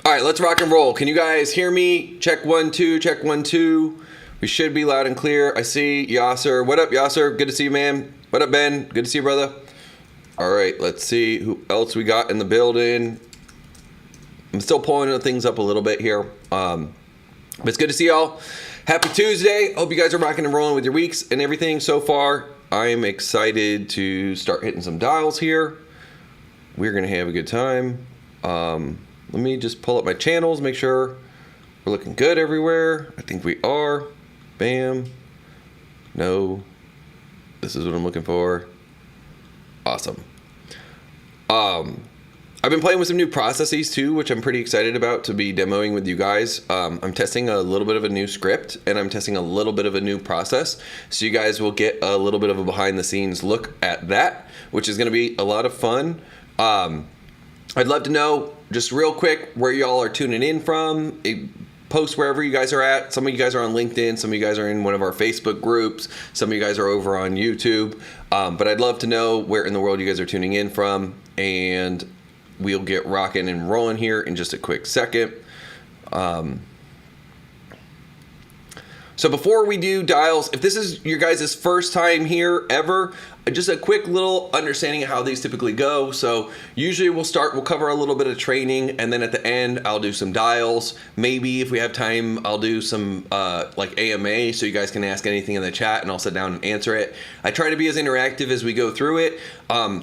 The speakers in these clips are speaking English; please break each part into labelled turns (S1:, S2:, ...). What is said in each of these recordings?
S1: All right, let's rock and roll. Can you guys hear me? Check 1 2, check 1 2. We should be loud and clear. I see Yasser. What up, Yasser? Good to see you, man. What up, Ben? Good to see you, brother. All right, let's see who else we got in the building. I'm still pulling things up a little bit here. But it's good to see y'all. Happy Tuesday. Hope you guys are rocking and rolling with your weeks and everything so far. I'm excited to start hitting some dials here. We're going to have a good time. Let me just pull up my channels, make sure we're looking good everywhere. I think we are. Bam. No. This is what I'm looking for. Awesome. I've been playing with some new processes too, which I'm pretty excited about to be demoing with you guys. I'm testing a little bit of a new script and I'm testing a little bit of a new process. So you guys will get a little bit of a behind the scenes look at that, which is going to be a lot of fun. I'd love to know just real quick where y'all are tuning in from. Post wherever you guys are at. Some of you guys are on LinkedIn. Some of you guys are in one of our Facebook groups. Some of you guys are over on YouTube. But I'd love to know where in the world you guys are tuning in from. And we'll get rocking and rolling here in just a quick second. So before we do dials, if this is your guys' first time here ever, just a quick little understanding of how these typically go. So usually we'll cover a little bit of training, and then at the end I'll do some dials. Maybe if we have time, I'll do some like AMA, so you guys can ask anything in the chat and I'll sit down and answer it. I try to be as interactive as we go through it.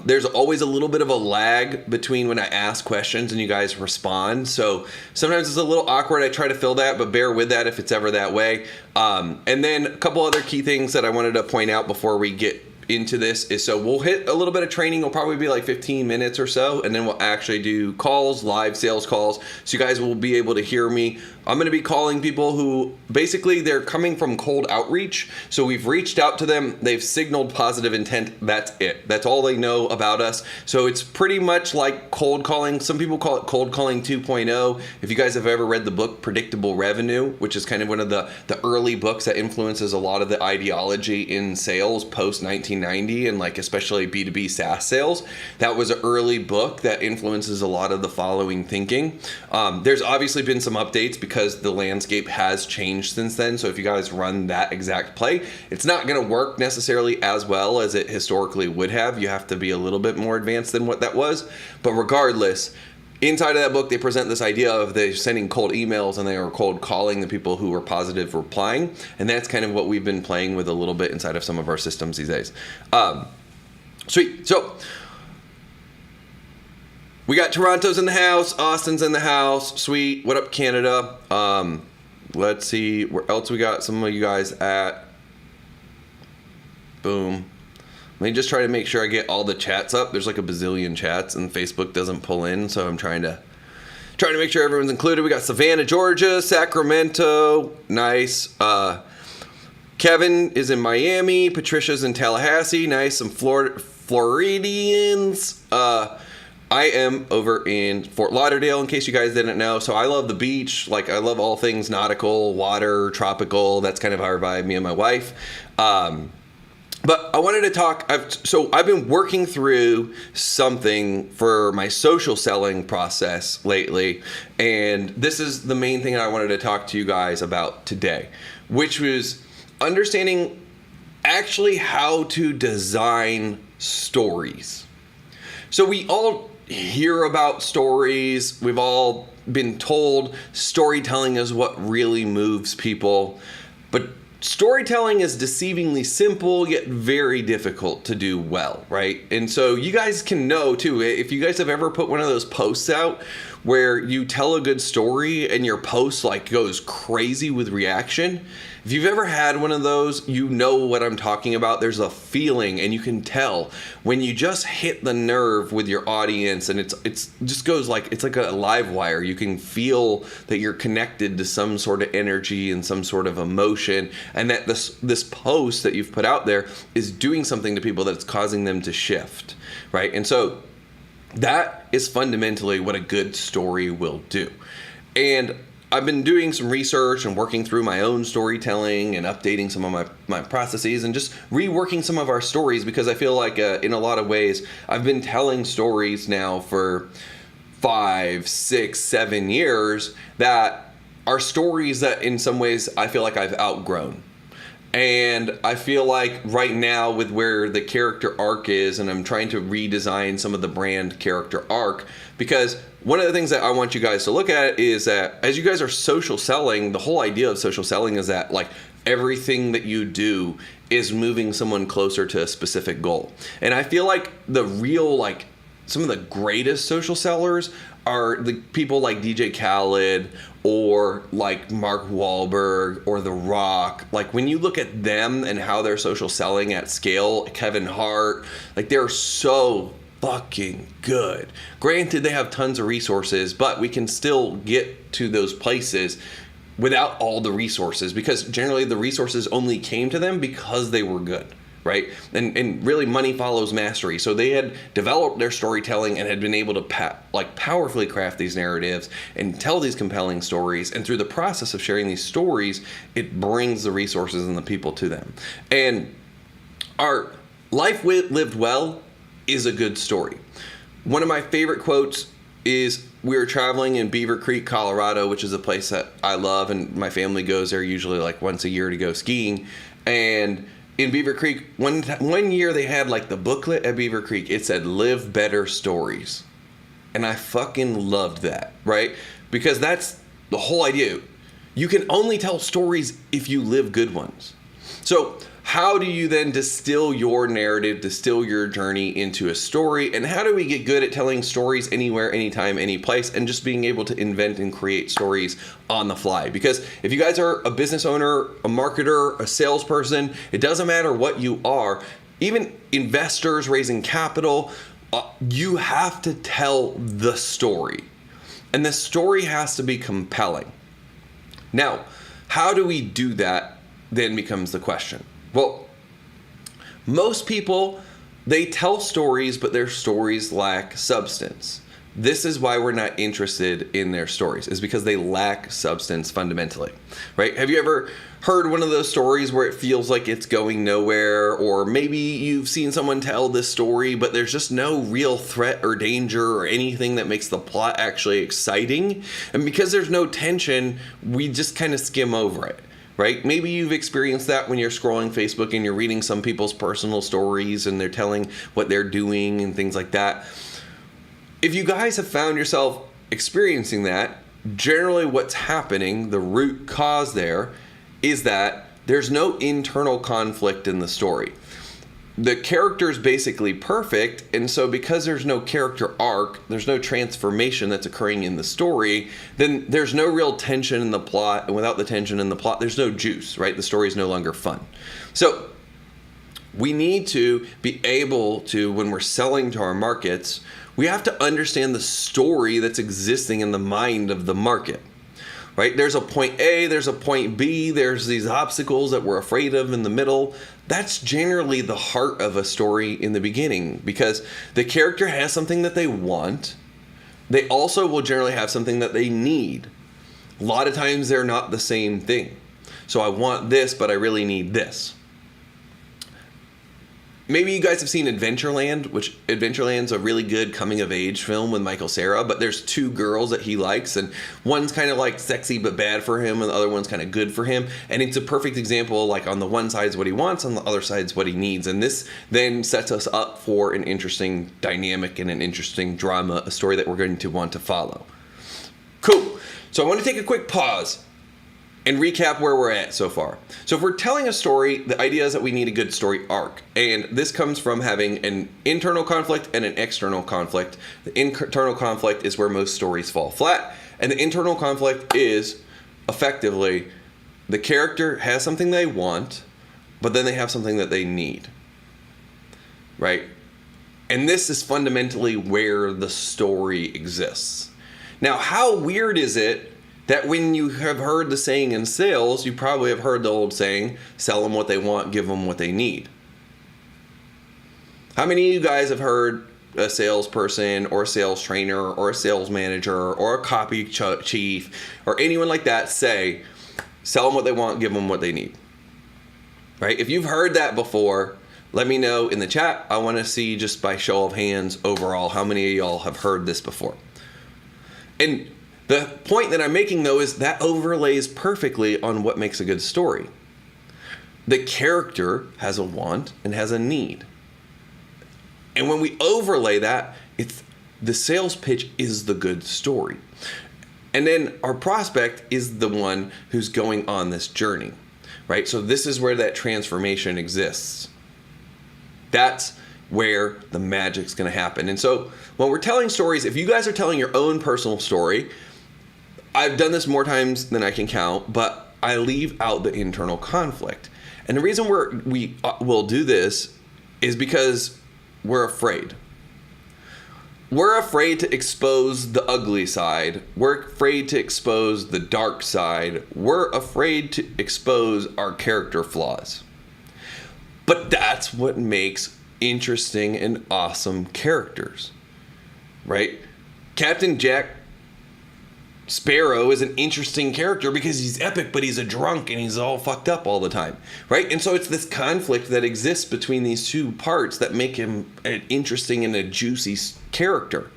S1: There's always a little bit of a lag between when I ask questions and you guys respond. So sometimes it's a little awkward. I try to fill that, but bear with that if it's ever that way. And then a couple other key things that I wanted to point out before we get into this is, so we'll hit a little bit of training. It'll probably be like 15 minutes or so, and then we'll actually do calls, live sales calls, so you guys will be able to hear me. I'm going to be calling people who basically they're coming from cold outreach. So we've reached out to them. They've signaled positive intent. That's it. That's all they know about us. So it's pretty much like cold calling. Some people call it cold calling 2.0. If you guys have ever read the book Predictable Revenue, which is kind of one of the early books that influences a lot of the ideology in sales post 1990 and like especially B2B SaaS sales, that was an early book that influences a lot of the following thinking. There's obviously been some updates because the landscape has changed since then. So if you guys run that exact play, it's not going to work necessarily as well as it historically would have. You have to be a little bit more advanced than what that was. But regardless, inside of that book, they present this idea of they're sending cold emails and they are cold calling the people who were positive replying. And that's kind of what we've been playing with a little bit inside of some of our systems these days. Sweet. So we got Toronto's in the house, Austin's in the house. Sweet. What up, Canada? Let's see where else we got some of you guys at. Boom. Let me just try to make sure I get all the chats up. There's like a bazillion chats and Facebook doesn't pull in, so I'm trying to make sure everyone's included. We got Savannah, Georgia, Sacramento. Nice. Kevin is in Miami. Patricia's in Tallahassee. Nice. Some Floridians. I am over in Fort Lauderdale, in case you guys didn't know. So I love the beach. Like, I love all things nautical, water, tropical. That's kind of our vibe, me and my wife. But I wanted to talk. I've been working through something for my social selling process lately. And this is the main thing I wanted to talk to you guys about today, which was understanding actually how to design stories. So we all hear about stories. We've all been told storytelling is what really moves people. But storytelling is deceivingly simple, yet very difficult to do well, right? And so you guys can know too, if you guys have ever put one of those posts out where you tell a good story and your post like goes crazy with reaction. If you've ever had one of those, you know what I'm talking about. There's a feeling and you can tell when you just hit the nerve with your audience, and it's just goes like, it's like a live wire. You can feel that you're connected to some sort of energy and some sort of emotion, and that this post that you've put out there is doing something to people that's causing them to shift, right? And so that is fundamentally what a good story will do. And I've been doing some research and working through my own storytelling and updating some of my processes and just reworking some of our stories, because I feel like in a lot of ways I've been telling stories now for 5, 6, 7 years that are stories that in some ways I feel like I've outgrown. And I feel like right now with where the character arc is, and I'm trying to redesign some of the brand character arc, because one of the things that I want you guys to look at is that as you guys are social selling, the whole idea of social selling is that like everything that you do is moving someone closer to a specific goal. And I feel like the real, like some of the greatest social sellers are the people like DJ Khaled or like Mark Wahlberg or The Rock. Like when you look at them and how they're social selling at scale, Kevin Hart, like they're so fucking good. Granted, they have tons of resources, but we can still get to those places without all the resources, because generally the resources only came to them because they were good. Right? And really money follows mastery. So they had developed their storytelling and had been able to powerfully craft these narratives and tell these compelling stories. And through the process of sharing these stories, it brings the resources and the people to them. And our life lived well is a good story. One of my favorite quotes is, we were traveling in Beaver Creek, Colorado, which is a place that I love, and my family goes there usually like once a year to go skiing. And in Beaver Creek, one year they had like the booklet at Beaver Creek. It said, "Live better stories." And I fucking loved that, right? Because that's the whole idea. You can only tell stories if you live good ones. So how do you then distill your narrative, distill your journey into a story? And how do we get good at telling stories anywhere, anytime, any place, and just being able to invent and create stories on the fly? Because if you guys are a business owner, a marketer, a salesperson, it doesn't matter what you are, even investors raising capital, you have to tell the story. And the story has to be compelling. Now, how do we do that then becomes the question. Well, most people, they tell stories, but their stories lack substance. This is why we're not interested in their stories, is because they lack substance fundamentally, right? Have you ever heard one of those stories where it feels like it's going nowhere? Or maybe you've seen someone tell this story, but there's just no real threat or danger or anything that makes the plot actually exciting. And because there's no tension, we just kind of skim over it. Right? Maybe you've experienced that when you're scrolling Facebook and you're reading some people's personal stories and they're telling what they're doing and things like that. If you guys have found yourself experiencing that, generally what's happening, the root cause there, is that there's no internal conflict in the story. The character is basically perfect, and so because there's no character arc, there's no transformation that's occurring in the story, then there's no real tension in the plot, and without the tension in the plot, there's no juice, right? The story is no longer fun. So we need to be able to, when we're selling to our markets, we have to understand the story that's existing in the mind of the market. Right? There's a point A, there's a point B, there's these obstacles that we're afraid of in the middle. That's generally the heart of a story in the beginning, because the character has something that they want. They also will generally have something that they need. A lot of times they're not the same thing. So I want this, but I really need this. Maybe you guys have seen Adventureland, which Adventureland's a really good coming-of-age film with Michael Cera, but there's two girls that he likes, and one's kind of like sexy but bad for him, and the other one's kind of good for him. And it's a perfect example, like on the one side's what he wants, on the other side's what he needs. And this then sets us up for an interesting dynamic and an interesting drama, a story that we're going to want to follow. Cool. So I want to take a quick pause and recap where we're at so far. So if we're telling a story, the idea is that we need a good story arc. And this comes from having an internal conflict and an external conflict. The internal conflict is where most stories fall flat. And the internal conflict is effectively the character has something they want, but then they have something that they need. Right? And this is fundamentally where the story exists. Now, how weird is it that when you have heard the saying in sales, you probably have heard the old saying, sell them what they want, give them what they need. How many of you guys have heard a salesperson or a sales trainer or a sales manager or a copy chief or anyone like that say, sell them what they want, give them what they need? Right? If you've heard that before, let me know in the chat. I want to see, just by show of hands overall, how many of y'all have heard this before. And the point that I'm making, though, is that overlays perfectly on what makes a good story. The character has a want and has a need. And when we overlay that, it's the sales pitch is the good story. And then our prospect is the one who's going on this journey, right? So this is where that transformation exists. That's where the magic's going to happen. And so when we're telling stories, if you guys are telling your own personal story, I've done this more times than I can count, but I leave out the internal conflict. And the reason we will do this is because we're afraid. We're afraid to expose the ugly side. We're afraid to expose the dark side. We're afraid to expose our character flaws. But that's what makes interesting and awesome characters, right? Captain Jack Sparrow is an interesting character because he's epic, but he's a drunk and he's all fucked up all the time, right? And so it's this conflict that exists between these two parts that make him an interesting and a juicy character.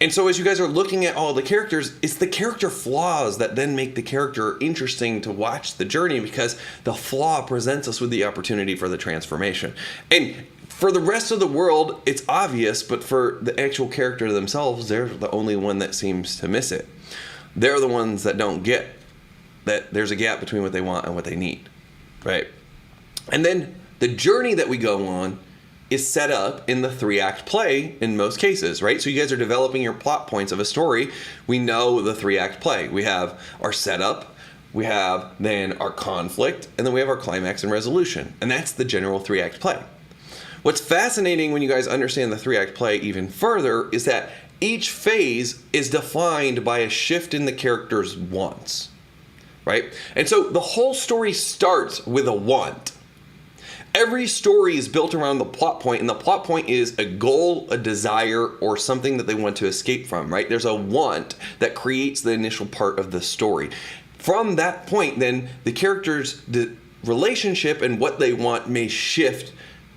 S1: And so as you guys are looking at all the characters, it's the character flaws that then make the character interesting to watch the journey, because the flaw presents us with the opportunity for the transformation. And for the rest of the world, it's obvious, but for the actual character themselves, they're the only one that seems to miss it. They're the ones that don't get that there's a gap between what they want and what they need, right? And then the journey that we go on is set up in the 3-act play in most cases, right? So you guys are developing your plot points of a story. We know the 3-act play. We have our setup, we have then our conflict, and then we have our climax and resolution. And that's the general 3-act play. What's fascinating when you guys understand the 3-act play even further is that each phase is defined by a shift in the character's wants, right? And so the whole story starts with a want. Every story is built around the plot point, and the plot point is a goal, a desire, or something that they want to escape from, right? There's a want that creates the initial part of the story. From that point, then, the character's relationship and what they want may shift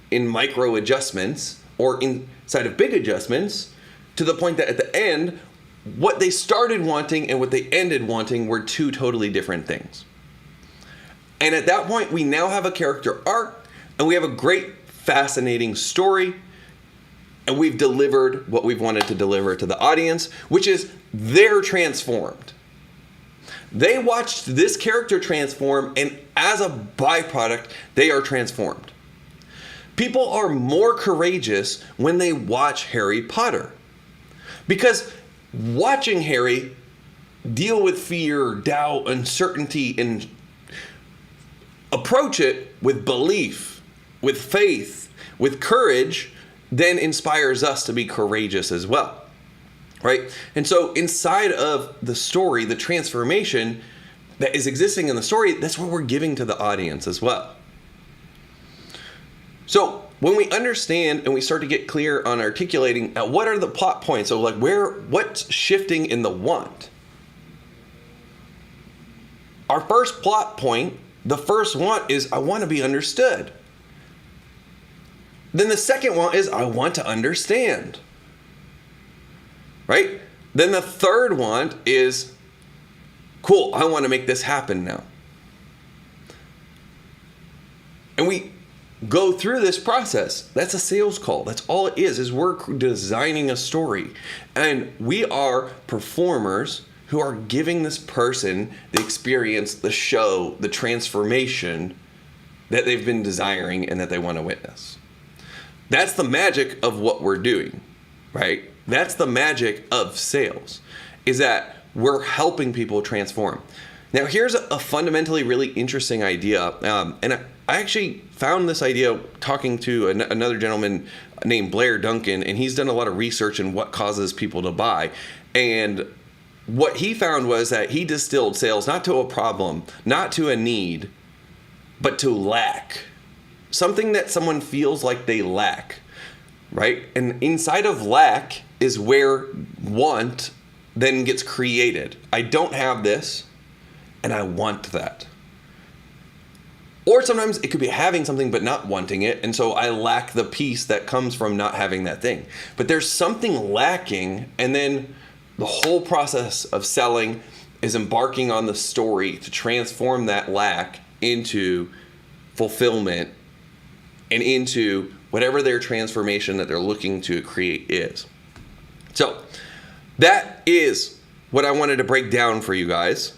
S1: in micro adjustments or inside of big adjustments, to the point that at the end, what they started wanting and what they ended wanting were two totally different things. And at that point, we now have a character arc, and we have a great, fascinating story, and we've delivered what we've wanted to deliver to the audience, which is they're transformed. They watched this character transform, and as a byproduct, they are transformed. People are more courageous when they watch Harry Potter. Because watching Harry deal with fear, doubt, uncertainty, and approach it with belief, with faith, with courage, then inspires us to be courageous as well, right? And so inside of the story, the transformation that is existing in the story, that's what we're giving to the audience as well. So when we understand and we start to get clear on articulating what are the plot points, so like what's shifting in the want? Our first plot point, the first want is I want to be understood. Then the second want is I want to understand. Right? Then the third want is cool, I want to make this happen now. And we go through this process. That's a sales call. That's all it is we're designing a story. And we are performers who are giving this person the experience, the show, the transformation that they've been desiring and that they want to witness. That's the magic of what we're doing, right? That's the magic of sales, is that we're helping people transform. Now, here's a fundamentally really interesting idea. And I actually found this idea talking to another gentleman named Blair Duncan, and he's done a lot of research in what causes people to buy. And what he found was that he distilled sales not to a problem, not to a need, but to lack. Something that someone feels like they lack, right? And inside of lack is where want then gets created. I don't have this, and I want that. Or sometimes it could be having something but not wanting it, and so I lack the piece that comes from not having that thing. But there's something lacking, and then the whole process of selling is embarking on the story to transform that lack into fulfillment and into whatever their transformation that they're looking to create is. So that is what I wanted to break down for you guys.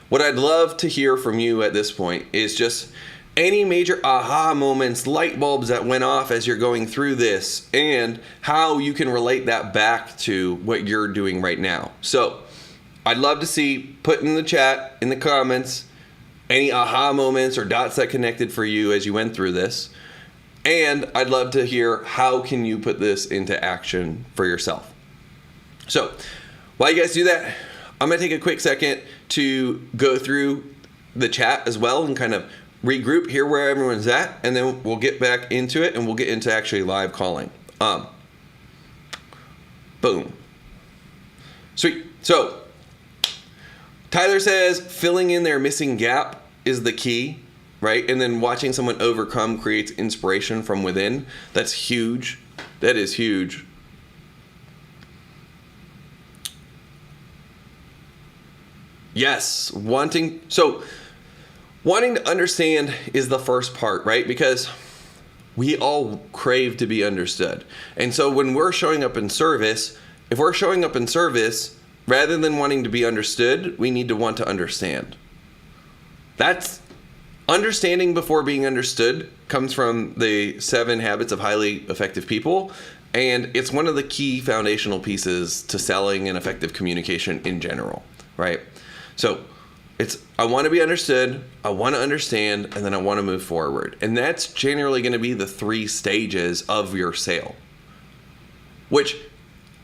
S1: What I'd love to hear from you at this point is just any major aha moments, light bulbs that went off as you're going through this, and how you can relate that back to what you're doing right now. So I'd love to see, put in the chat, in the comments, any aha moments or dots that connected for you as you went through this. And I'd love to hear how can you put this into action for yourself. So while you guys do that, I'm going to take a quick second to go through the chat as well and kind of regroup, hear where everyone's at, and then we'll get back into it and we'll get into actually live calling. Boom. Sweet. So Tyler says filling in their missing gap is the key, right? And then watching someone overcome creates inspiration from within. That's huge. That is huge. Yes, wanting to understand is the first part, right? Because we all crave to be understood. And so when we're showing up in service, if we're showing up in service, rather than wanting to be understood, we need to want to understand. That's understanding before being understood comes from the 7 habits of highly effective people. And it's one of the key foundational pieces to selling and effective communication in general, right? So it's, I want to be understood, I want to understand, and then I want to move forward. And that's generally going to be the 3 stages of your sale, which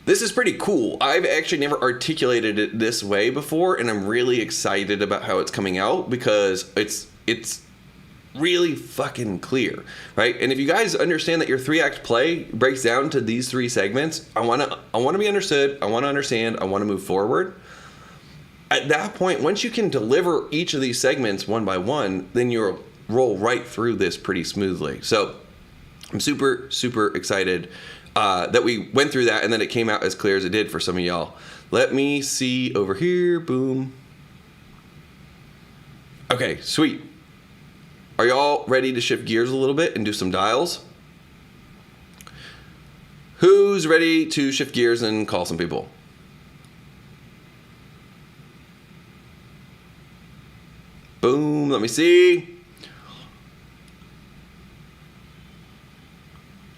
S1: this is pretty cool. I've actually never articulated it this way before, and I'm really excited about how it's coming out because it's really fucking clear, right? And if you guys understand that your 3-act play breaks down to these 3 segments, I want to be understood, I want to understand, I want to move forward. At that point, once you can deliver each of these segments one by one, then you'll roll right through this pretty smoothly. So I'm super, super excited that we went through that and then it came out as clear as it did for some of y'all. Let me see over here. Boom. Okay, sweet. Are y'all ready to shift gears a little bit and do some dials? Who's ready to shift gears and call some people? Boom, let me see.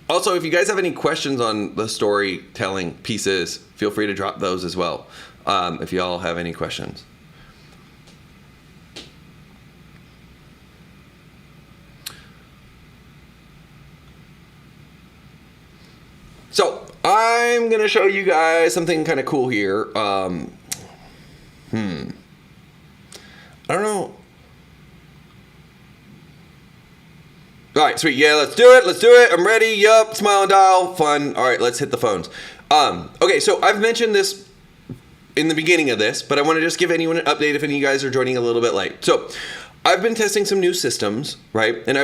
S1: Also, if you guys have any questions on the storytelling pieces, feel free to drop those as well, if y'all have any questions. So, I'm going to show you guys something kind of cool here. I don't know. All right, sweet. Yeah, let's do it. Let's do it. I'm ready. Yup. Smile and dial. Fun. All right, let's hit the phones. Okay, so I've mentioned this in the beginning of this, but I want to just give anyone an update if any of you guys are joining a little bit late. So I've been testing some new systems, right? And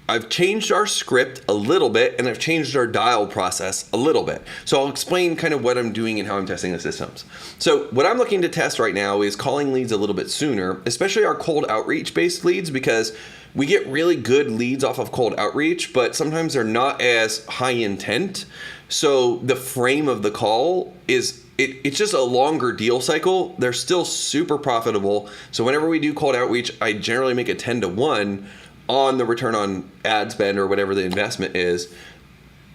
S1: I've changed our script a little bit, and I've changed our dial process a little bit. So I'll explain kind of what I'm doing and how I'm testing the systems. So what I'm looking to test right now is calling leads a little bit sooner, especially our cold outreach based leads, because we get really good leads off of cold outreach, but sometimes they're not as high intent. So the frame of the call is, it's just a longer deal cycle. They're still super profitable. So whenever we do cold outreach, I generally make a 10-to-1 on the return on ad spend or whatever the investment is.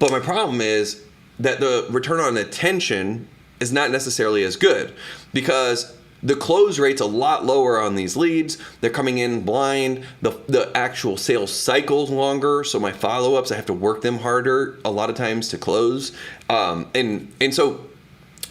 S1: But my problem is that the return on attention is not necessarily as good because the close rate's a lot lower on these leads. They're coming in blind. The actual sales cycle's longer, so my follow-ups, I have to work them harder a lot of times to close. And so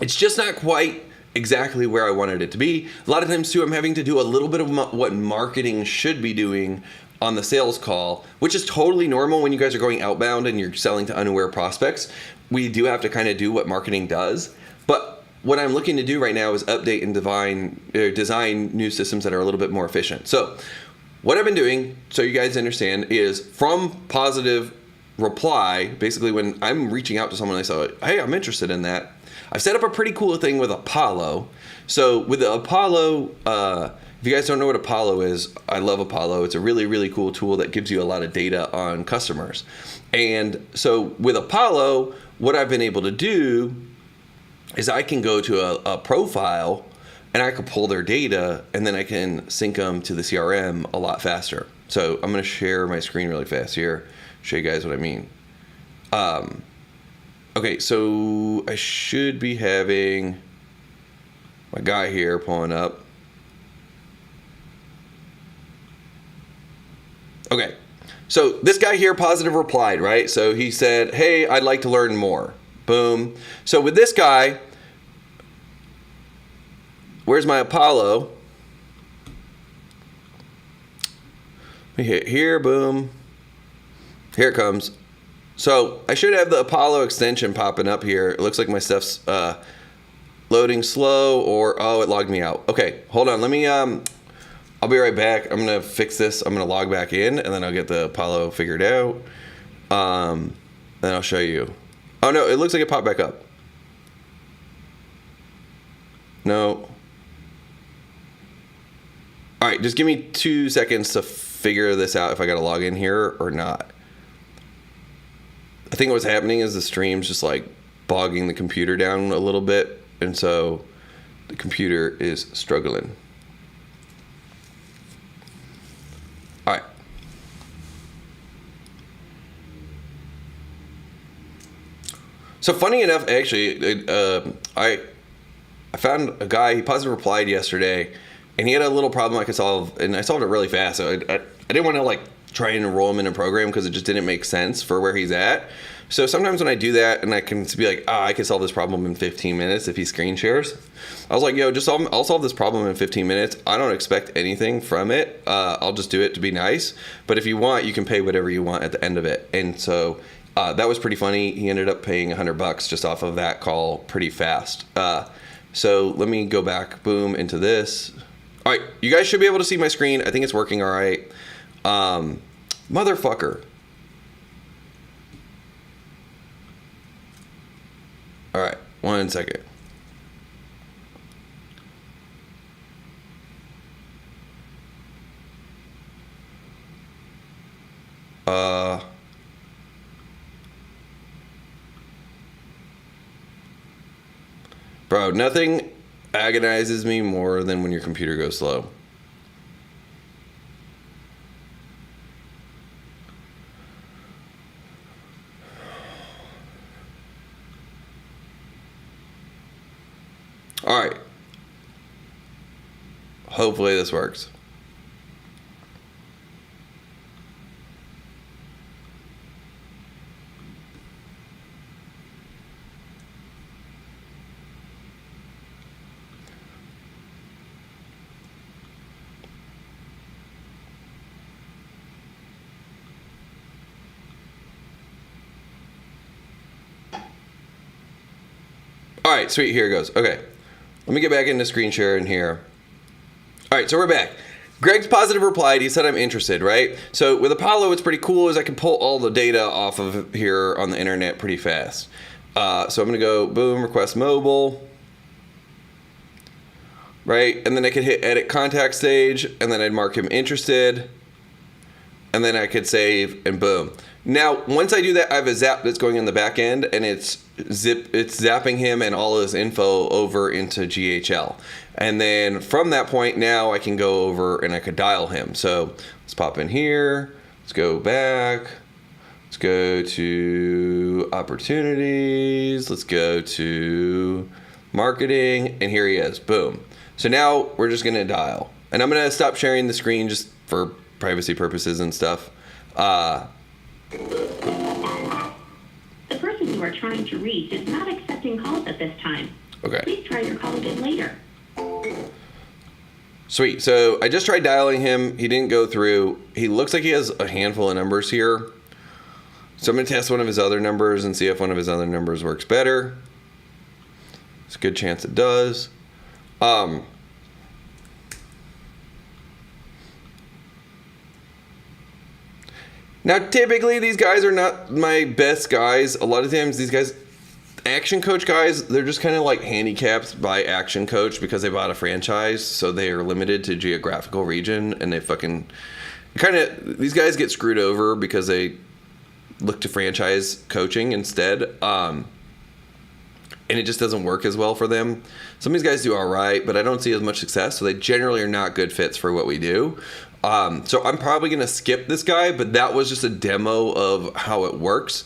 S1: it's just not quite exactly where I wanted it to be. A lot of times too, I'm having to do a little bit of what marketing should be doing on the sales call, which is totally normal when you guys are going outbound and you're selling to unaware prospects. We do have to kind of do what marketing does. But what I'm looking to do right now is update and design new systems that are a little bit more efficient. So what I've been doing, so you guys understand, is from positive reply, basically when I'm reaching out to someone, I say, hey, I'm interested in that. I've set up a pretty cool thing with Apollo. So with the Apollo, if you guys don't know what Apollo is, I love Apollo. It's a really, really cool tool that gives you a lot of data on customers. And so with Apollo, what I've been able to do is I can go to a profile and I can pull their data and then I can sync them to the CRM a lot faster. So I'm going to share my screen really fast here, show you guys what I mean. Okay, so I should be having my guy here pulling up. Okay, so this guy here positive replied, right? So he said, hey, I'd like to learn more. Boom. So with this guy, where's my Apollo? Let me hit here, boom. Here it comes. So I should have the Apollo extension popping up here. It looks like my stuff's loading slow, or, oh, it logged me out. Okay, hold on. Let me, I'll be right back. I'm going to fix this. I'm going to log back in, and then I'll get the Apollo figured out. Then I'll show you. Oh, no, it looks like it popped back up. No. All right, just give me 2 seconds to figure this out if I got to log in here or not. I think what's happening is the stream's just like bogging the computer down a little bit, and so the computer is struggling. All right. So funny enough, actually, I found a guy, he positive replied yesterday, and he had a little problem I could solve, and I solved it really fast. So I didn't want to like try and enroll him in a program because it just didn't make sense for where he's at. So sometimes when I do that and I can be like, I can solve this problem in 15 minutes if he screen shares. I was like, yo, I'll solve this problem in 15 minutes. I don't expect anything from it. I'll just do it to be nice. But if you want, you can pay whatever you want at the end of it. And so that was pretty funny. He ended up paying $100 just off of that call pretty fast. So let me go back, boom, into this. All right, you guys should be able to see my screen. I think it's working all right. Motherfucker. All right, 1 second. Bro, nothing agonizes me more than when your computer goes slow. All right. Hopefully this works. All right, sweet, here it goes. Okay, let me get back into screen share in here. All right, so we're back. Greg's positive replied, he said I'm interested, right? So with Apollo, what's pretty cool is I can pull all the data off of here on the internet pretty fast. So I'm gonna go, boom, request mobile, right? And then I could hit edit contact stage, and then I'd mark him interested, and then I could save, and boom. Now, once I do that, I have a zap that's going in the back end, and it's zapping him and all his info over into GHL. And then from that point, now I can go over and I could dial him. So let's pop in here. Let's go back. Let's go to opportunities. Let's go to marketing, and here he is. Boom. So now we're just going to dial. And I'm going to stop sharing the screen just for privacy purposes and stuff.
S2: The person you are trying to reach is not accepting calls at this time.
S1: Okay.
S2: Please try your call again later.
S1: Sweet. So I just tried dialing him. He didn't go through. He looks like he has a handful of numbers here. So I'm going to test one of his other numbers and see if one of his other numbers works better. It's a good chance it does. Now, typically, these guys are not my best guys. A lot of times, these guys, action coach guys, they're just kind of like handicapped by action coach because they bought a franchise, so they are limited to geographical region, and they fucking kind of, these guys get screwed over because they look to franchise coaching instead. And it just doesn't work as well for them. Some of these guys do all right, but I don't see as much success, so they generally are not good fits for what we do. So I'm probably going to skip this guy, but that was just a demo of how it works.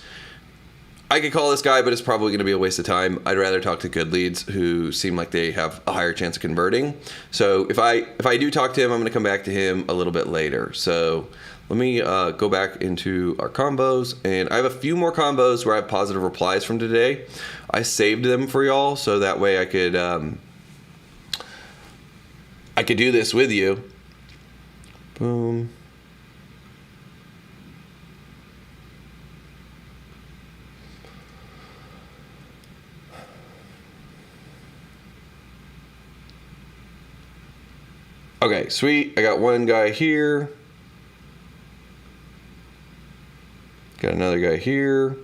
S1: I could call this guy, but it's probably going to be a waste of time. I'd rather talk to good leads who seem like they have a higher chance of converting. So if I do talk to him, I'm going to come back to him a little bit later. So let me go back into our combos, and I have a few more combos where I have positive replies from today. I saved them for y'all so that way I could do this with you. Boom. Okay, sweet. I got one guy here. Got another guy here.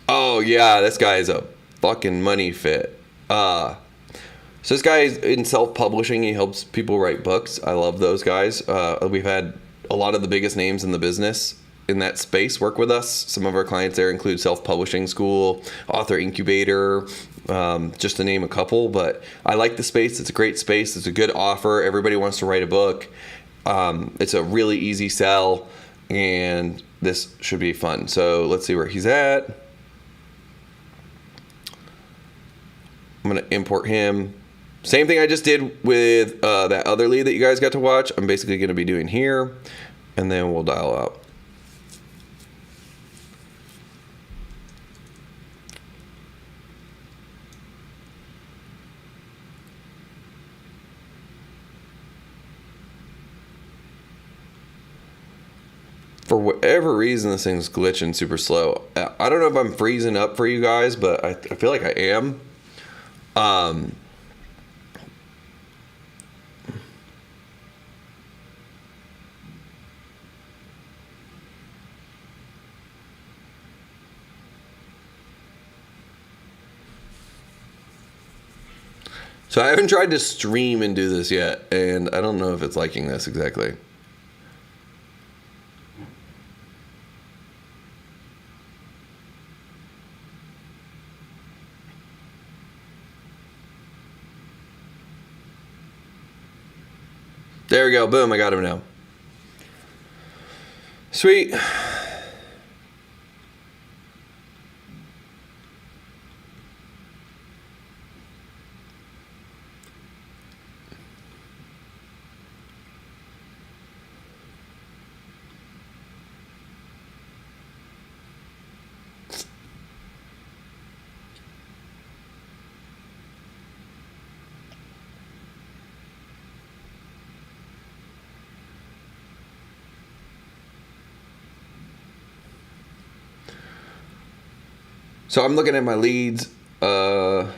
S1: Oh yeah, this guy is a fucking money fit. So this guy is in self-publishing. He helps people write books. I love those guys. We've had a lot of the biggest names in the business in that space work with us. Some of our clients there include Self-Publishing School, Author Incubator, just to name a couple. But I like the space. It's a great space. It's a good offer. Everybody wants to write a book. It's a really easy sell, and this should be fun. So let's see where he's at. I'm going to import him. Same thing I just did with that other lead that you guys got to watch. I'm basically going to be doing here, and then we'll dial out. For whatever reason, this thing's glitching super slow. I don't know if I'm freezing up for you guys, but I feel like I am. So I haven't tried to stream and do this yet, and I don't know if it's liking this exactly. There we go. Boom. I got him now. Sweet. So I'm looking at my leads. That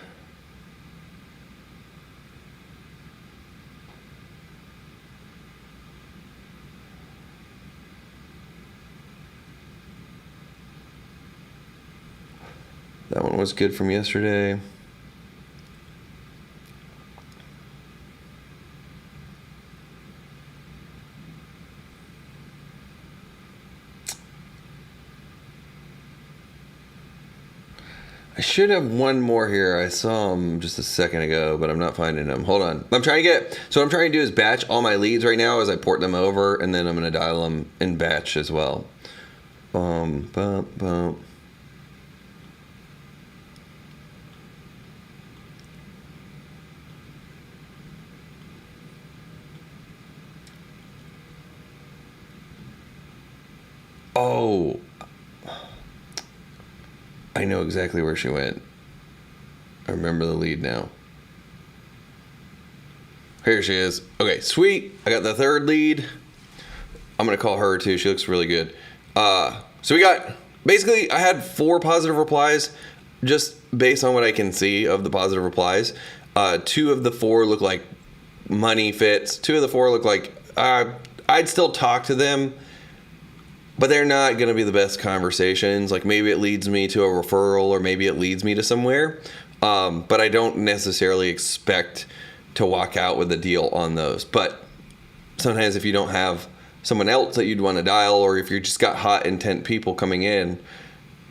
S1: one was good from yesterday. I should have one more here. I saw him just a second ago, but I'm not finding him. Hold on. So what I'm trying to do is batch all my leads right now as I port them over, and then I'm going to dial them in batch as well. Boom, boom, boom. Oh, I know exactly where she went. I remember the lead now. Here she is. Okay, sweet. I got the third lead. I'm gonna call her too. She looks really good. So we got basically I had 4 positive replies, just based on what I can see of the positive replies. 2 of the 4 look like money fits. 2 of the 4 look like I'd still talk to them, but they're not going to be the best conversations. Like maybe it leads me to a referral or maybe it leads me to somewhere. But I don't necessarily expect to walk out with a deal on those. But sometimes if you don't have someone else that you'd want to dial, or if you just got hot intent people coming in,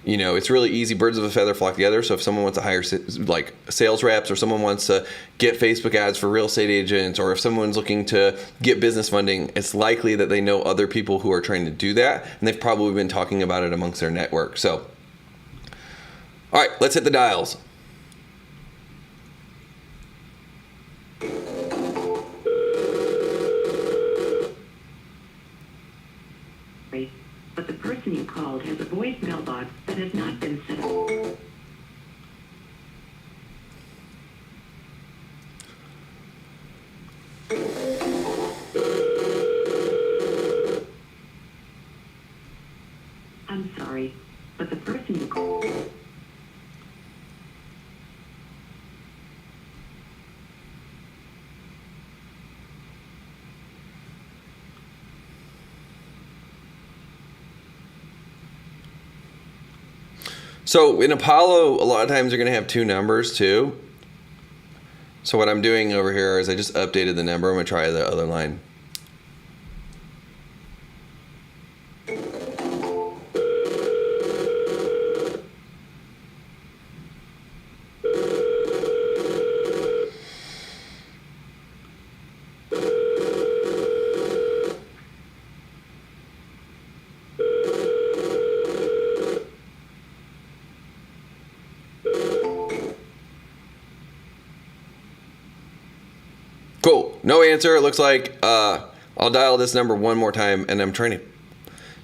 S1: you know, it's really easy. Birds of a feather flock together. So if someone wants to hire like sales reps, or someone wants to get Facebook ads for real estate agents, or if someone's looking to get business funding, it's likely that they know other people who are trying to do that, and they've probably been talking about it amongst their network. So, all right, let's hit the dials.
S2: But the person you called has a voicemail box that has not been set up. I'm sorry, but the person you called...
S1: So in Apollo, a lot of times you're going to have 2 numbers too. So what I'm doing over here is I just updated the number. I'm going to try the other line. Cool. No answer. It looks like I'll dial this number one more time, and I'm trying to...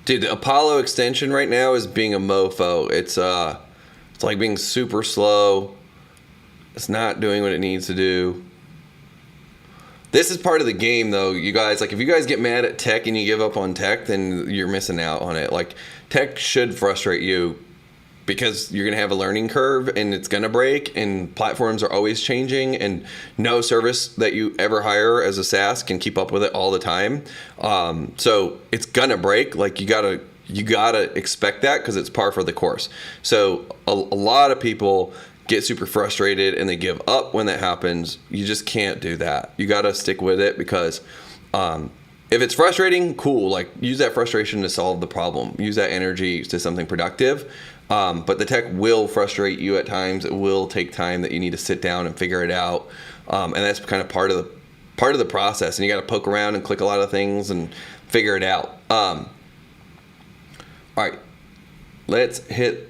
S1: Dude, the Apollo extension right now is being a mofo. It's like being super slow. It's not doing what it needs to do. This is part of the game, though, you guys. Like, if you guys get mad at tech and you give up on tech, then you're missing out on it. Like, tech should frustrate you, because you're going to have a learning curve and it's going to break, and platforms are always changing, and no service that you ever hire as a SaaS can keep up with it all the time. So it's going to break. Like, you gotta expect that, because it's par for the course. So a lot of people get super frustrated and they give up when that happens. You just can't do that. You got to stick with it, because if it's frustrating, cool. Like, use that frustration to solve the problem. Use that energy to something productive. But the tech will frustrate you at times. It will take time that you need to sit down and figure it out. And that's kind of part of the process. And you got to poke around and click a lot of things and figure it out. All right, let's hit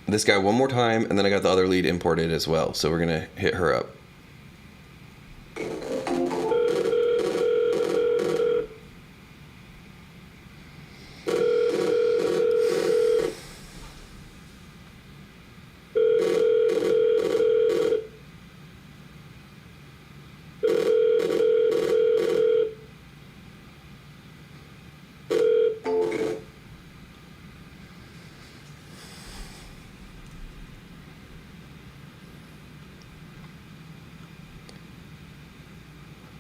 S1: this guy one more time, and then I got the other lead imported as well. So we're gonna hit her up.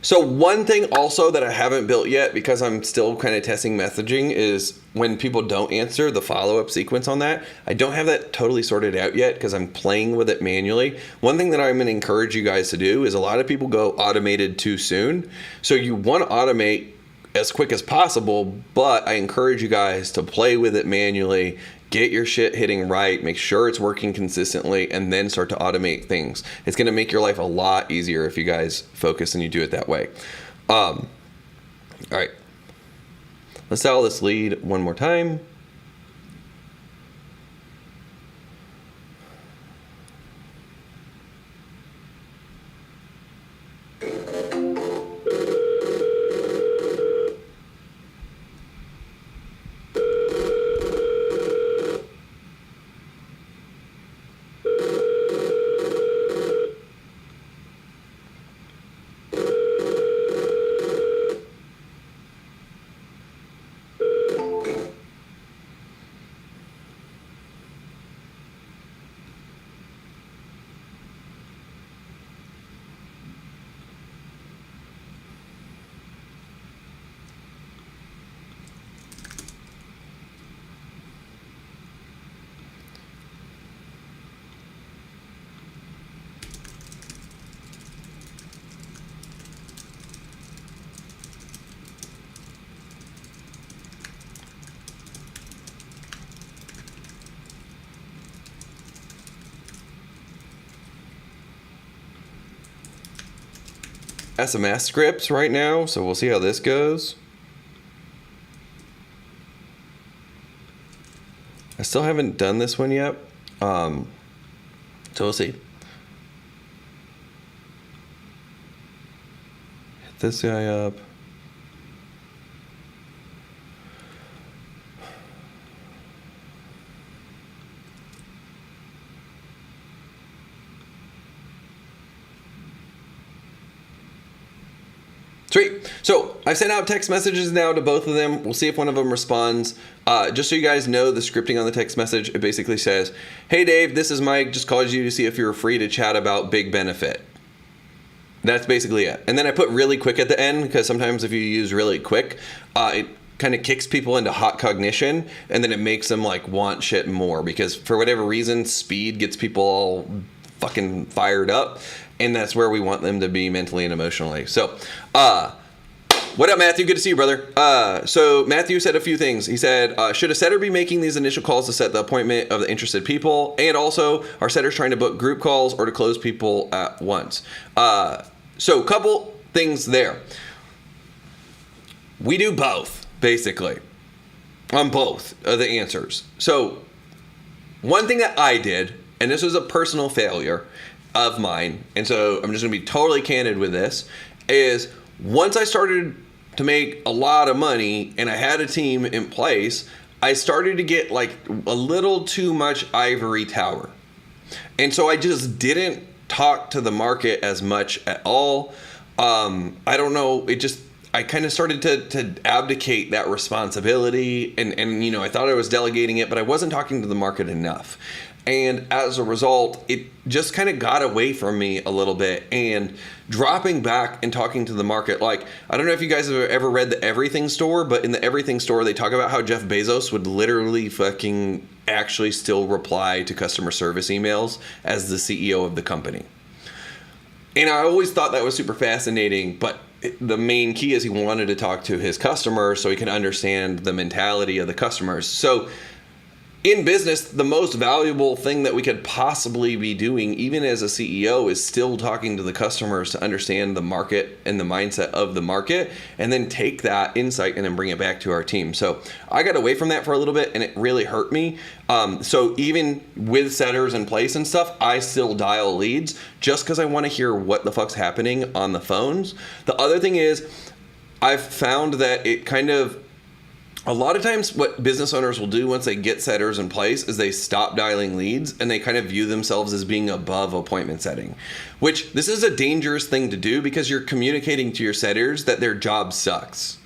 S1: So one thing also that I haven't built yet, because I'm still kind of testing messaging, is when people don't answer, the follow-up sequence on that. I don't have that totally sorted out yet, because I'm playing with it manually. One thing that I'm going to encourage you guys to do is, a lot of people go automated too soon. So you want to automate as quick as possible, but I encourage you guys to play with it manually. Get your shit hitting right, make sure it's working consistently, and then start to automate things. It's going to make your life a lot easier if you guys focus and you do it that way. All right. Let's dial this lead one more time. SMS scripts right now, so we'll see how this goes. I still haven't done this one yet, so we'll see. Hit this guy up. Sweet. So I've sent out text messages now to both of them. We'll see if one of them responds. Just so you guys know, the scripting on the text message, it basically says, "Hey Dave, this is Mike. Just called you to see if you're free to chat about big benefit." That's basically it. And then I put really quick at the end, because sometimes if you use really quick, it kind of kicks people into hot cognition, and then it makes them like want shit more, because for whatever reason, speed gets people all fucking fired up. And that's where we want them to be mentally and emotionally. So, what up, Matthew? Good to see you, brother. So Matthew said a few things. He said, should a setter be making these initial calls to set the appointment of the interested people? And also, are setters trying to book group calls or to close people at once? So, couple things there. We do both, basically, on both of the answers. So, one thing that I did, and this was a personal failure of mine, and so I'm just going to be totally candid with this, is once I started to make a lot of money and I had a team in place, I started to get like a little too much ivory tower. And so I just didn't talk to the market as much at all. I don't know, I kind of started to abdicate that responsibility, and you know, I thought I was delegating it, but I wasn't talking to the market enough. And as a result, it just kind of got away from me a little bit, and dropping back and talking to the market. Like, I don't know if you guys have ever read the Everything Store, but in the Everything Store, they talk about how Jeff Bezos would literally fucking actually still reply to customer service emails as the CEO of the company. And I always thought that was super fascinating, but the main key is he wanted to talk to his customers so he can understand the mentality of the customers. So in business, the most valuable thing that we could possibly be doing, even as a CEO, is still talking to the customers to understand the market and the mindset of the market, and then take that insight and then bring it back to our team. So I got away from that for a little bit, and it really hurt me. So even with setters in place and stuff, I still dial leads just because I want to hear what the fuck's happening on the phones. The other thing is, I've found that it kind of, a lot of times what business owners will do once they get setters in place is they stop dialing leads, and they kind of view themselves as being above appointment setting, which this is a dangerous thing to do, because you're communicating to your setters that their job sucks.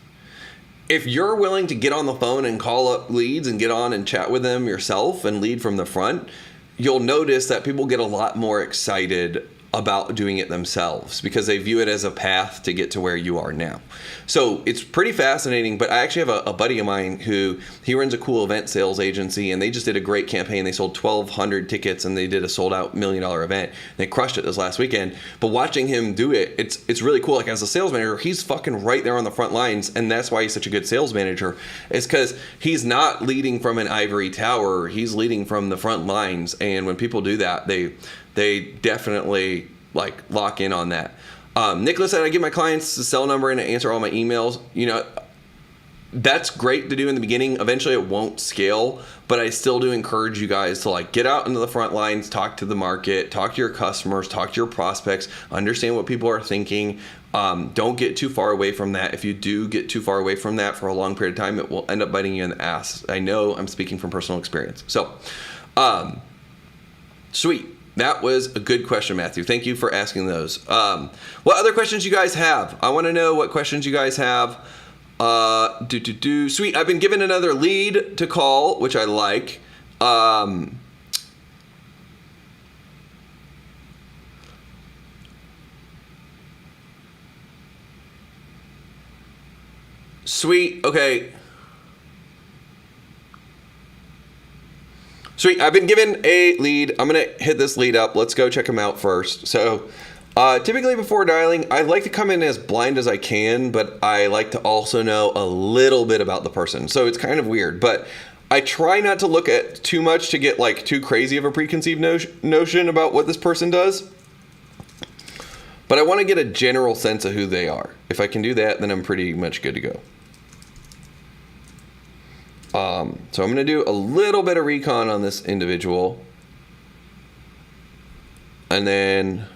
S1: If you're willing to get on the phone and call up leads and get on and chat with them yourself and lead from the front, you'll notice that people get a lot more excited about doing it themselves, because they view it as a path to get to where you are now. So it's pretty fascinating. But I actually have a buddy of mine who, he runs a cool event sales agency, and they just did a great campaign. They sold 1,200 tickets, and they did a sold out $1 million event. They crushed it this last weekend. But watching him do it, it's really cool. Like, as a sales manager, he's fucking right there on the front lines, and that's why he's such a good sales manager. It's because he's not leading from an ivory tower. He's leading from the front lines, and when people do that, they definitely like lock in on that. Nicholas said, I give my clients the cell number and I answer all my emails. You know, that's great to do in the beginning. Eventually it won't scale, but I still do encourage you guys to like get out into the front lines, talk to the market, talk to your customers, talk to your prospects, understand what people are thinking. Don't get too far away from that. If you do get too far away from that for a long period of time, it will end up biting you in the ass. I know, I'm speaking from personal experience. So, sweet. That was a good question, Matthew. Thank you for asking those. What other questions you guys have? I want to know what questions you guys have. Sweet. I've been given another lead to call, which I like. Sweet. Okay. Sweet. I've been given a lead. I'm going to hit this lead up. Let's go check him out first. So typically before dialing, I like to come in as blind as I can, but I like to also know a little bit about the person. So it's kind of weird, but I try not to look at too much to get like too crazy of a preconceived notion about what this person does. But I want to get a general sense of who they are. If I can do that, then I'm pretty much good to go. So I'm going to do a little bit of recon on this individual. And then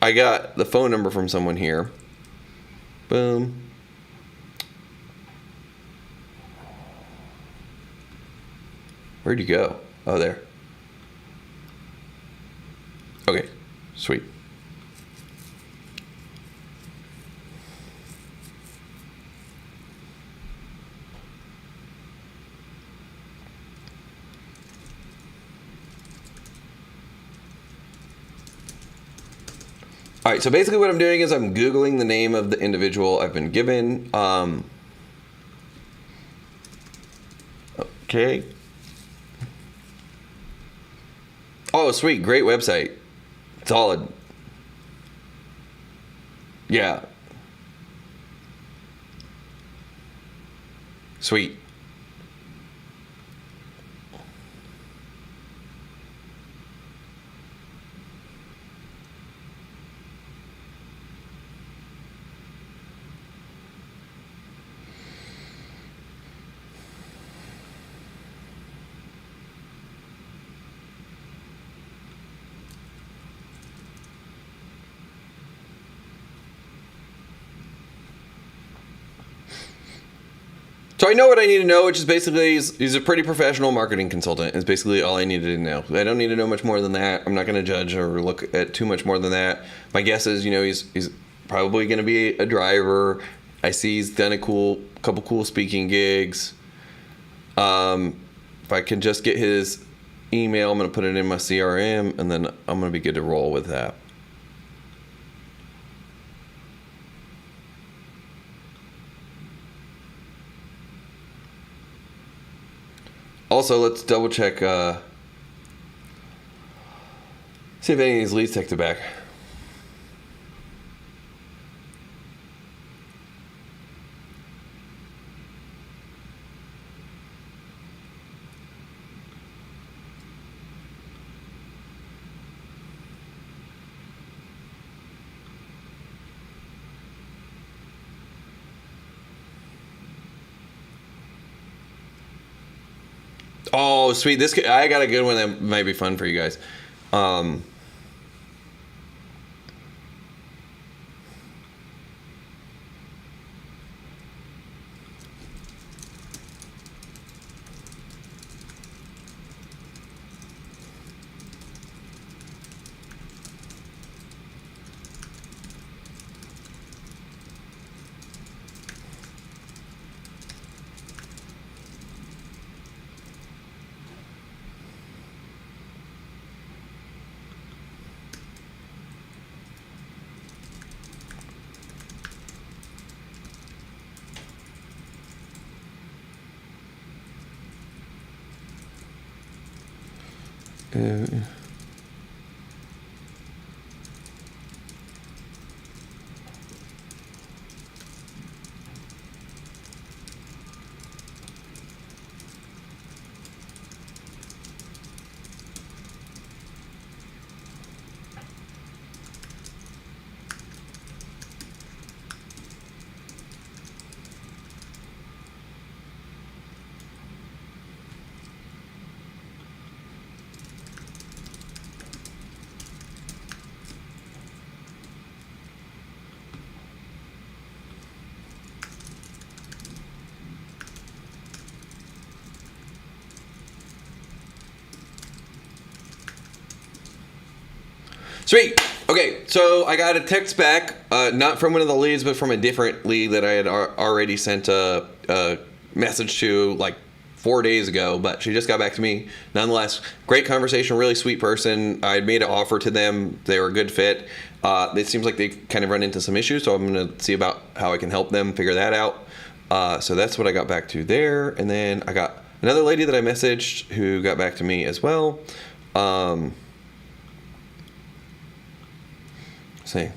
S1: I got the phone number from someone here. Boom. Where'd you go? Oh, there. Okay, sweet. All right, so basically what I'm doing is I'm Googling the name of the individual I've been given. Okay. Oh, sweet. Great website. Solid. Yeah. Sweet. So I know what I need to know, which is basically he's a pretty professional marketing consultant. Is basically all I needed to know. I don't need to know much more than that. I'm not going to judge or look at too much more than that. My guess is, he's probably going to be a driver. I see he's done a couple cool speaking gigs. If I can just get his email, I'm going to put it in my CRM, and then I'm going to be good to roll with that. Also, let's double check, see if any of these leads take the back. Oh, sweet. I got a good one that might be fun for you guys. Sweet. Okay, so I got a text back, not from one of the leads, but from a different lead that I had already sent a message to like 4 days ago, but she just got back to me. Nonetheless, great conversation, really sweet person. I had made an offer to them. They were a good fit. It seems like they've kind of run into some issues, so I'm going to see about how I can help them figure that out. So that's what I got back to there. And then I got another lady that I messaged who got back to me as well. See.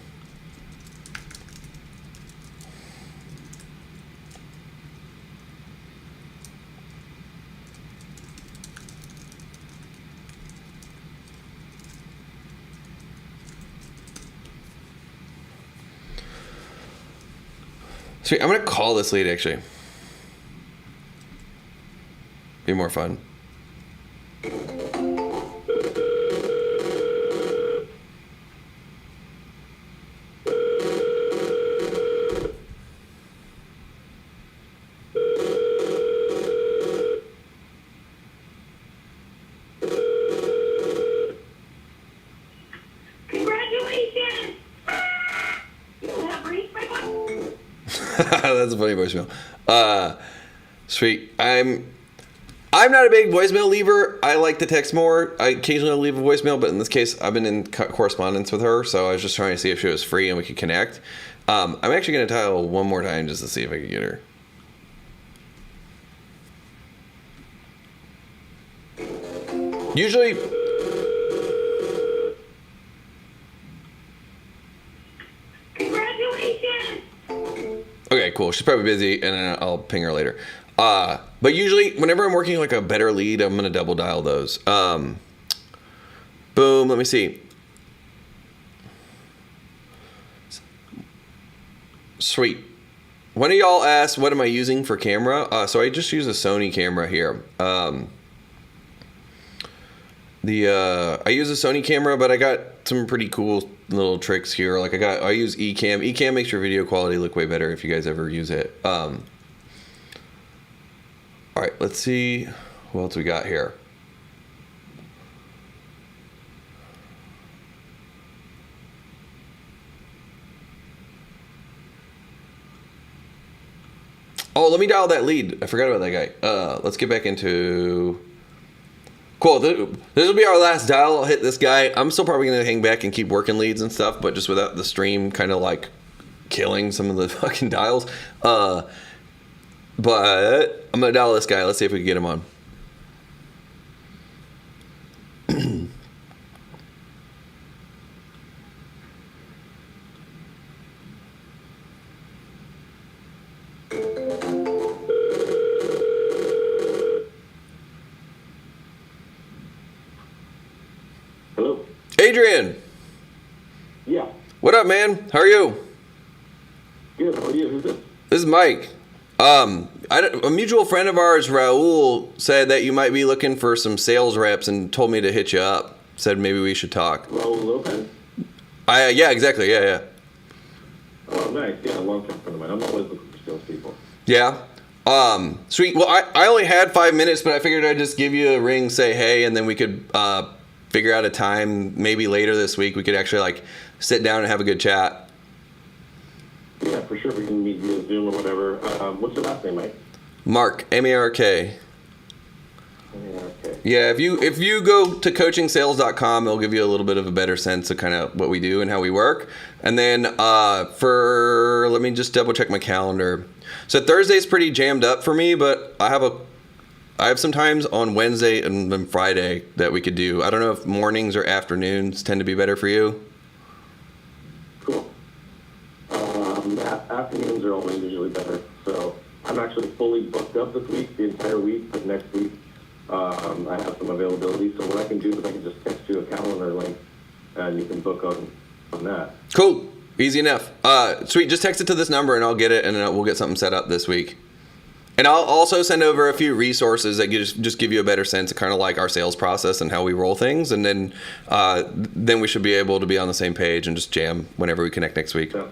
S1: Sweet. I'm gonna call this lead actually. Be more fun.
S2: Congratulations! You have reached my one.
S1: That's a funny voicemail. Sweet. I'm not a big voicemail leaver. I like to text more. I occasionally leave a voicemail, but in this case, I've been in correspondence with her, so I was just trying to see if she was free and we could connect. I'm actually going to dial one more time just to see if I can get her. Usually...
S2: Congratulations!
S1: Okay, cool. She's probably busy, and then I'll ping her later. But usually, whenever I'm working like a better lead, I'm gonna double dial those. Boom. Let me see. Sweet. One of y'all asked, "What am I using for camera?" So I just use a Sony camera here. I use a Sony camera, but I got some pretty cool little tricks here. Like I use Ecamm. Ecamm makes your video quality look way better if you guys ever use it. All right, let's see what else we got here. Oh, let me dial that lead. I forgot about that guy. Let's get back into... Cool. This will be our last dial. I'll hit this guy. I'm still probably going to hang back and keep working leads and stuff, but just without the stream kind of like killing some of the fucking dials. But I'm going to dial this guy. Let's see if we can get him on.
S3: Hello?
S1: Adrian!
S3: Yeah.
S1: What up, man? How are you?
S3: Good. How are you? Who's this?
S1: This is Mike. A mutual friend of ours, Raul, said that you might be looking for some sales reps and told me to hit you up. Said maybe we should talk.
S3: Raul Lopez?
S1: Yeah, exactly. Yeah.
S3: Oh, nice. Yeah, a long-term friend of mine. I'm always looking for salespeople.
S1: Yeah. Sweet. Well, I only had 5 minutes, but I figured I'd just give you a ring, say hey, and then we could figure out a time maybe later this week. We could actually like sit down and have a good chat.
S3: Yeah, for sure. We can meet via Zoom or whatever. What's your last name, Mike?
S1: Mark, M-A-R-K.
S3: Yeah, okay.
S1: Yeah, if you go to coachingsales.com, it'll give you a little bit of a better sense of kind of what we do and how we work. And then let me just double check my calendar. So Thursday's pretty jammed up for me, but I have some times on Wednesday and then Friday that we could do. I don't know if mornings or afternoons tend to be better for you.
S3: Cool. Afternoons are always usually better. So I'm actually fully booked up this week, the entire week, but next week I have some availability. So what I can do is I can just text you a calendar link and you can book on that.
S1: Cool. Easy enough. Sweet. Just text it to this number and I'll get it and we'll get something set up this week. And I'll also send over a few resources that just give you a better sense of kind of like our sales process and how we roll things. And then we should be able to be on the same page and just jam whenever we connect next week.
S3: So,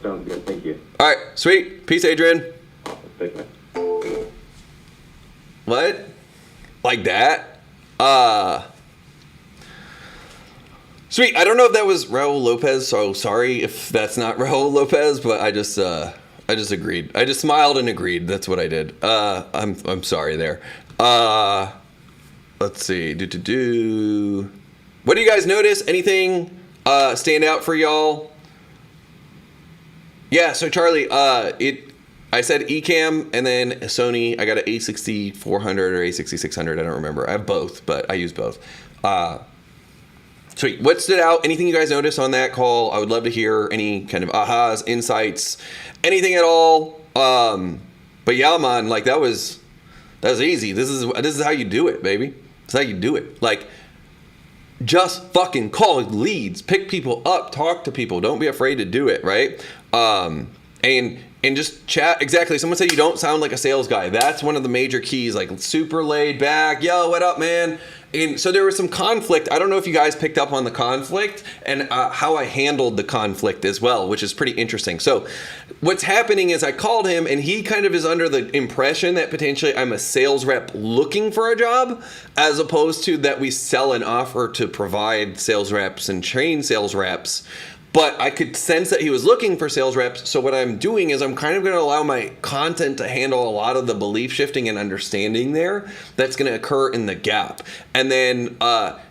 S3: sounds good. Thank you.
S1: All right. Sweet. Peace, Adrian.
S3: Take care.
S1: What? Like that? Sweet. I don't know if that was Raul Lopez, so sorry if that's not Raul Lopez, but I just agreed. I just smiled and agreed. That's what I did. I'm sorry there. Let's see. What do you guys notice? Anything stand out for y'all? Yeah, so Charlie, I said Ecamm and then Sony. I got an A6400 or A6600. I don't remember. I have both, but I use both. Sweet. What stood out? Anything you guys notice on that call? I would love to hear any kind of ahas, insights, anything at all. But yeah, man, like that was easy. This is how you do it, baby. This is how you do it. Like, just fucking call leads, pick people up, talk to people. Don't be afraid to do it, right? And just chat. Exactly. Someone said you don't sound like a sales guy. That's one of the major keys. Like super laid back. Yo, what up, man? And so there was some conflict. I don't know if you guys picked up on the conflict and how I handled the conflict as well, which is pretty interesting. So what's happening is I called him and he kind of is under the impression that potentially I'm a sales rep looking for a job, as opposed to that we sell an offer to provide sales reps and train sales reps. But I could sense that he was looking for sales reps. So what I'm doing is I'm kind of going to allow my content to handle a lot of the belief shifting and understanding there that's going to occur in the gap. And then,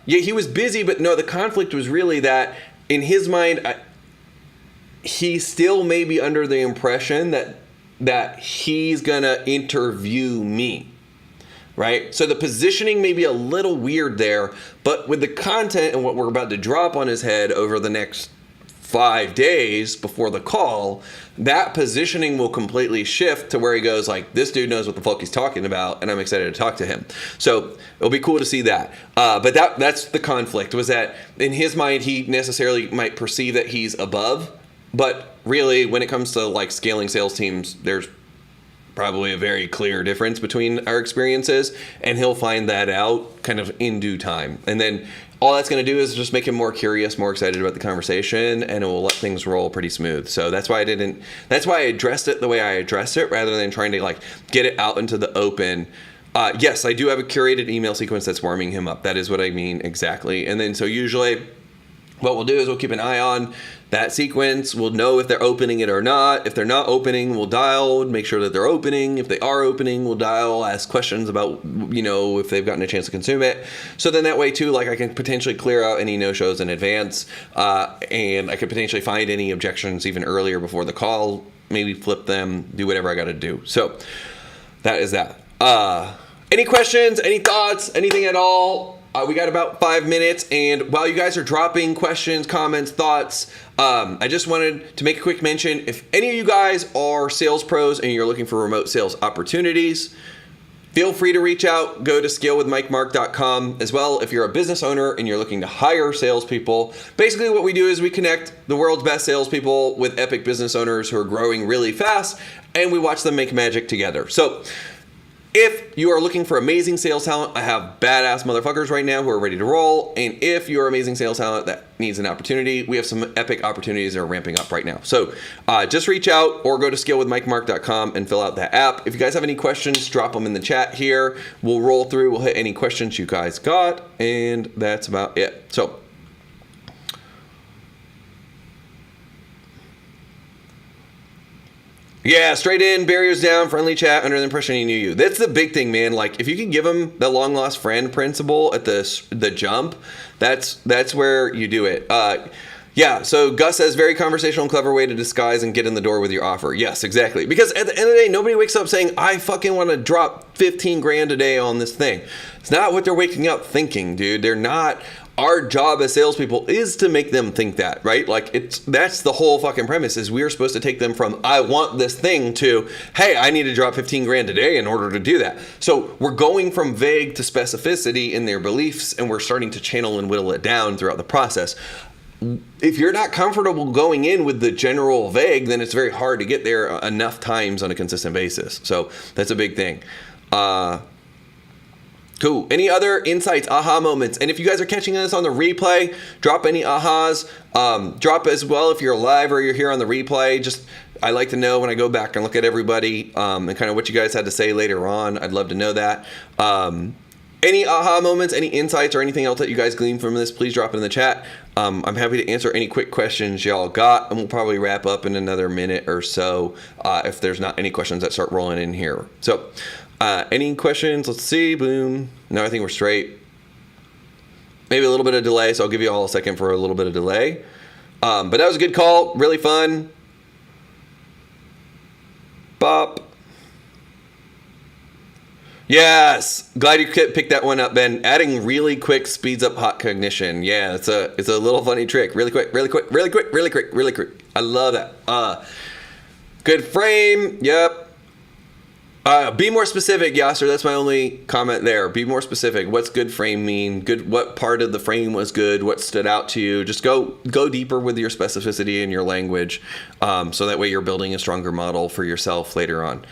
S1: he was busy, but no, the conflict was really that in his mind, he still may be under the impression that he's going to interview me. Right? So the positioning may be a little weird there, but with the content and what we're about to drop on his head over the next 5 days before the call, that positioning will completely shift to where he goes like, this dude knows what the fuck he's talking about, and I'm excited to talk to him. So it'll be cool to see that. But that's the conflict, was that in his mind, he necessarily might perceive that he's above, but really when it comes to like scaling sales teams, there's probably a very clear difference between our experiences, and he'll find that out kind of in due time. And then all that's going to do is just make him more curious, more excited about the conversation, and it will let things roll pretty smooth. So that's why I addressed it the way I addressed it, rather than trying to like get it out into the open. Yes, I do have a curated email sequence that's warming him up. That is what I mean exactly. And then so usually what we'll do is we'll keep an eye on that sequence. We'll know if they're opening it or not. If they're not opening, we'll dial, make sure that they're opening. If they are opening, we'll dial, ask questions about, if they've gotten a chance to consume it. So then that way too, like I can potentially clear out any no-shows in advance, and I could potentially find any objections even earlier before the call, maybe flip them, do whatever I got to do. So that is that. Any questions, any thoughts, anything at all? We got about 5 minutes, and while you guys are dropping questions, comments, thoughts, I just wanted to make a quick mention. If any of you guys are sales pros and you're looking for remote sales opportunities, feel free to reach out. Go to scalewithmikemark.com. As well, if you're a business owner and you're looking to hire salespeople, basically what we do is we connect the world's best salespeople with epic business owners who are growing really fast, and we watch them make magic together. So if you are looking for amazing sales talent, I have badass motherfuckers right now who are ready to roll. And if you're amazing sales talent that needs an opportunity, we have some epic opportunities that are ramping up right now. So just reach out or go to scalewithmikemark.com and fill out that app. If you guys have any questions, drop them in the chat here. We'll roll through. We'll hit any questions you guys got. And that's about it. So yeah, straight in, barriers down, friendly chat, under the impression he knew you. That's the big thing, man. Like, if you can give him the long lost friend principle at the jump, that's where you do it. Yeah, so Gus says, very conversational and clever way to disguise and get in the door with your offer. Yes, exactly. Because at the end of the day, nobody wakes up saying, I fucking want to drop 15 grand a day on this thing. It's not what they're waking up thinking, dude. They're not. Our job as salespeople is to make them think that, right? Like, that's the whole fucking premise, is we're supposed to take them from, I want this thing, to, hey, I need to drop 15 grand a day in order to do that. So we're going from vague to specificity in their beliefs, and we're starting to channel and whittle it down throughout the process. If you're not comfortable going in with the general vague, then it's very hard to get there enough times on a consistent basis. So that's a big thing. Cool. Any other insights, aha moments? And if you guys are catching this on the replay, drop any ahas. Drop as well if you're live or you're here on the replay. Just, I like to know when I go back and look at everybody and kind of what you guys had to say later on. I'd love to know that. Any aha moments, any insights, or anything else that you guys glean from this, please drop it in the chat. I'm happy to answer any quick questions y'all got, and we'll probably wrap up in another minute or so if there's not any questions that start rolling in here. So any questions? Let's see. Boom. No, I think we're straight. Maybe a little bit of delay, so I'll give you all a second for a little bit of delay. But that was a good call. Really fun. Bop. Yes, glad you picked that one up, Ben. Adding really quick speeds up hot cognition. Yeah, it's a little funny trick. Really quick. I love that. Good frame. Yep. Be more specific, Yasser. That's my only comment there. Be more specific. What's good frame mean? Good. What part of the frame was good? What stood out to you? Just go deeper with your specificity and your language, so that way you're building a stronger model for yourself later on.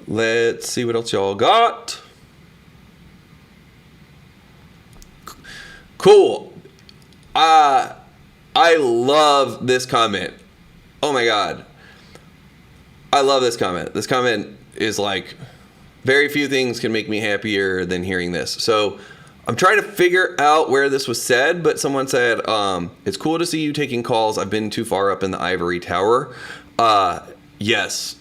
S1: Let's see what else y'all got. Cool. I love this comment. Oh my God. I love this comment. This comment is like, very few things can make me happier than hearing this. So I'm trying to figure out where this was said, but someone said, it's cool to see you taking calls. I've been too far up in the ivory tower. Yes,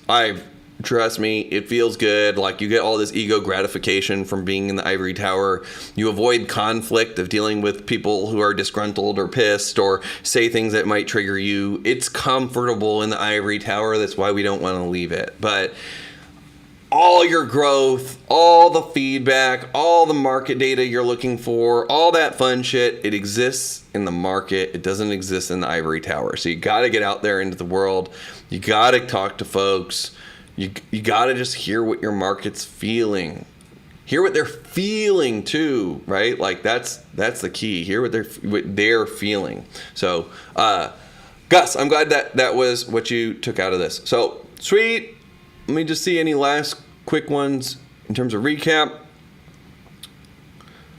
S1: trust me, it feels good. Like, you get all this ego gratification from being in the ivory tower. You avoid conflict of dealing with people who are disgruntled or pissed or say things that might trigger you. It's comfortable in the ivory tower. That's why we don't want to leave it. But all your growth, all the feedback, all the market data you're looking for, all that fun shit, it exists in the market. It doesn't exist in the ivory tower. So you got to get out there into the world. You got to talk to folks. You got to just hear what your market's feeling. Hear what they're feeling too, right? Like, that's the key. Hear what they're feeling. So, Gus, I'm glad that was what you took out of this. So, sweet. Let me just see any last quick ones in terms of recap.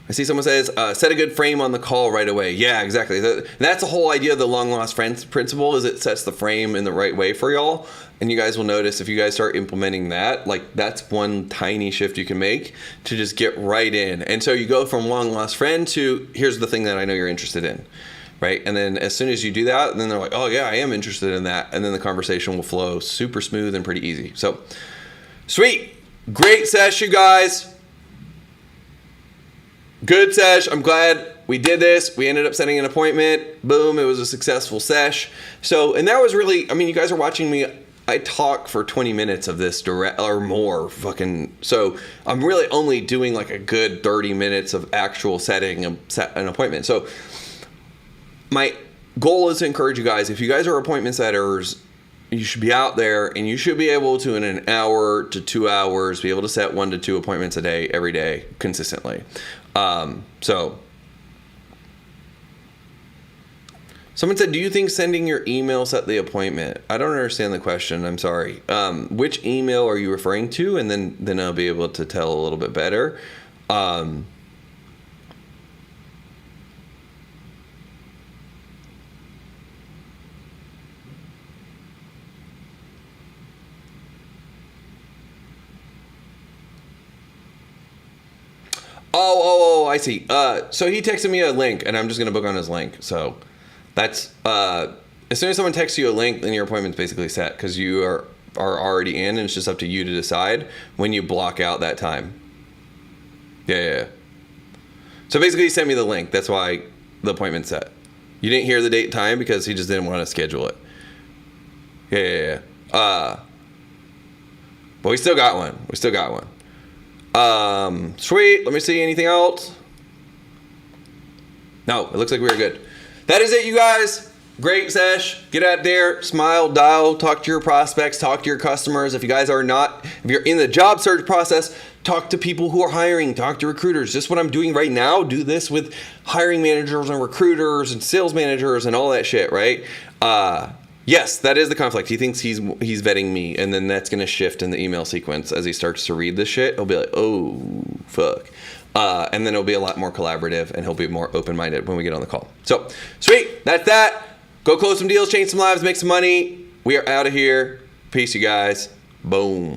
S1: I see someone says, set a good frame on the call right away. Yeah, exactly. That's the whole idea of the long lost friends principle, is it sets the frame in the right way for y'all. And you guys will notice if you guys start implementing that, like, that's one tiny shift you can make to just get right in. And so you go from long lost friend to, here's the thing that I know you're interested in, right? And then as soon as you do that, then they're like, oh yeah, I am interested in that. And then the conversation will flow super smooth and pretty easy. So sweet. Great sesh, you guys. Good sesh. I'm glad we did this. We ended up setting an appointment. Boom. It was a successful sesh. So, and that was really, I mean, you guys are watching me. I talk for 20 minutes of this direct or more fucking. So I'm really only doing like a good 30 minutes of actual setting an appointment. So my goal is to encourage you guys, if you guys are appointment setters, you should be out there and you should be able to, in an hour to 2 hours, be able to set 1 to 2 appointments a day, every day, consistently. So someone said, do you think sending your email set the appointment? I don't understand the question. I'm sorry. Which email are you referring to? And then I'll be able to tell a little bit better. Oh, I see. So he texted me a link, and I'm just going to book on his link. So that's, as soon as someone texts you a link, then your appointment's basically set, because you are already in, and it's just up to you to decide when you block out that time. Yeah. So basically he sent me the link. That's why the appointment's set. You didn't hear the date and time because he just didn't want to schedule it. Yeah. But we still got one. Sweet. Let me see anything else. No, it looks like we're good. That is it, you guys. Great sesh. Get out there, smile, dial, talk to your prospects, talk to your customers. If you're in the job search process, talk to people who are hiring, talk to recruiters. Just what I'm doing right now, do this with hiring managers and recruiters and sales managers and all that shit, right? Yes, that is the conflict. He thinks he's vetting me, and then that's going to shift in the email sequence as he starts to read this shit. He'll be like, oh, fuck. And then it'll be a lot more collaborative, and he'll be more open-minded when we get on the call. So, sweet. That's that. Go close some deals, change some lives, make some money. We are out of here. Peace, you guys. Boom.